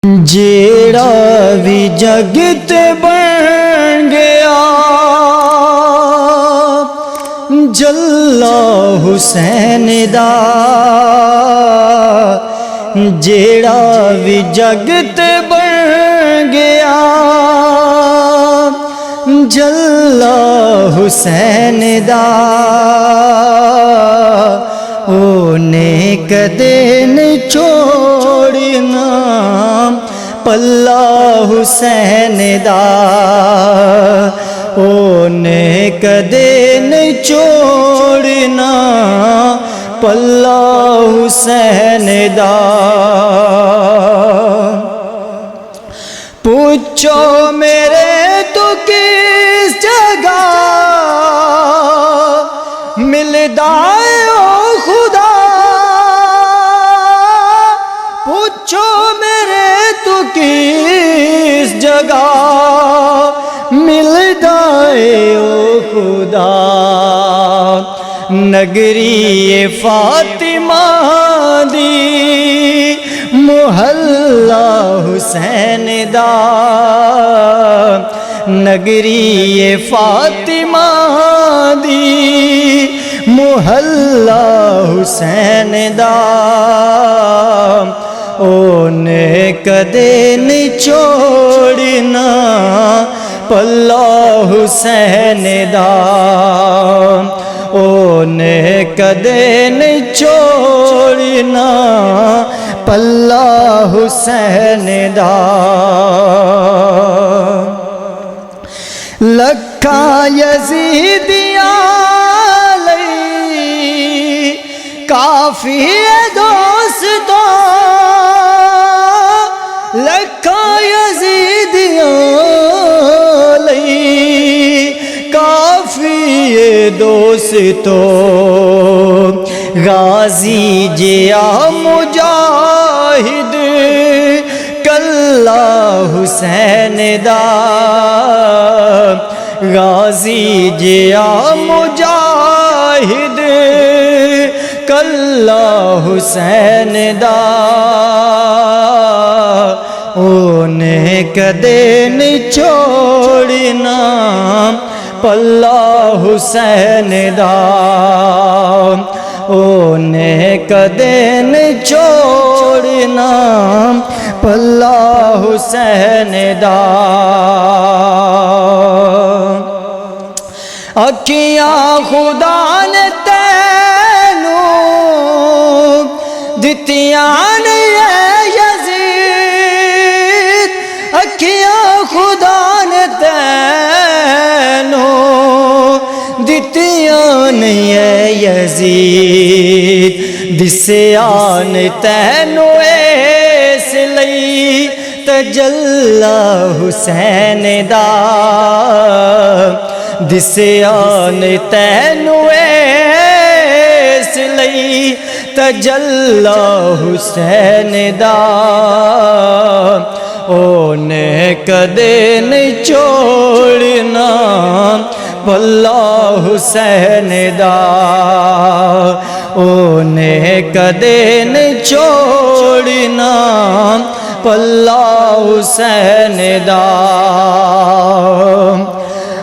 جیڑا بھی جگت بن گیا جلا حسین دا، جیڑا بھی جگت بن گیا جلا حسین دا، اونے کدے نہیں چھوڑنا پلہ حسین دا، اونے کدے نہیں چھوڑنا پلہ حسین دا۔ پوچھو میرے تو کس جگہ ملدا ہے او خدا، پوچھو میرے تو کس جگہ ملدا ہے او خدا، نگری فاطمہ دی محلہ حسین دا، نگری فاطمہ دی محلہ حسین دا، اونے کدے نہیں چھوڑنا پلہ حسین دا، اونے کدے نہیں چھوڑنا پلہ حسین دا۔ لکھاں یزیدیاں لئی کافی ہے دوستوں، لکھاں یزیدیاں لئی کافی ہے دوستوں، غازی جیا مجاہد کلہ حسین دا، غازی جیا مجاہد کلہ حسین دا، اونے کدے نہیں چھوڑنا پلہ حسین دا، اونے کدے نہیں چھوڑنا پلہ حسین دا۔ اکھیاں خدا نے تینوں دتیاں نے یزید، اکھیاں خدا نے تینوں دتیاں نے یزید، دسیاں نے تینوں اس لئی تجلا حسین دا، دسیاں نے تینوں اس لئی تجلا حسین دا، اونے کدے نہیں چھوڑنا پلہ حسین دا، اونے کدے نہیں چھوڑنا پلہ حسین دا۔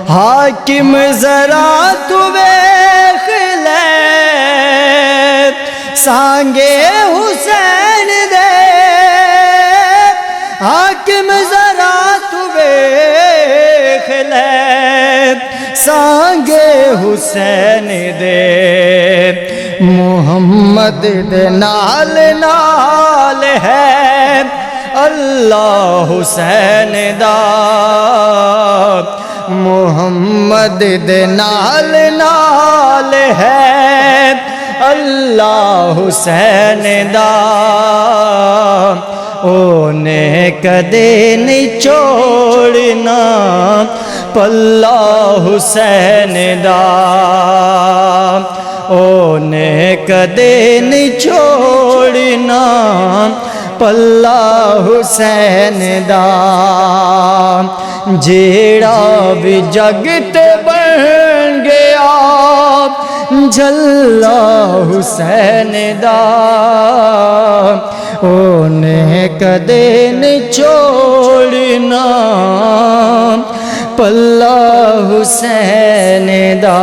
حاکم ذرا تو ویکھ لے سانگے حسین دے، حاکم ذرا تو ویکھ لے سانگے حسین دے، محمد دے نال نال ہے اللہ حسین دا، محمد دے نال نال ہے اللہ حسین دا، اونے کدے نہیں چھوڑنا پلہ حسین دا، اونے کدے نہیں چھوڑنا پلہ حسین دا، جیڑا بھی جگت بن گیا جلا حسین دا، ਉਹਨੇ ਕਦੇ ਨਹੀਂ ਛੋੜਨਾ ਪੱਲਾ ਹੁਸੈਨ ਦਾ।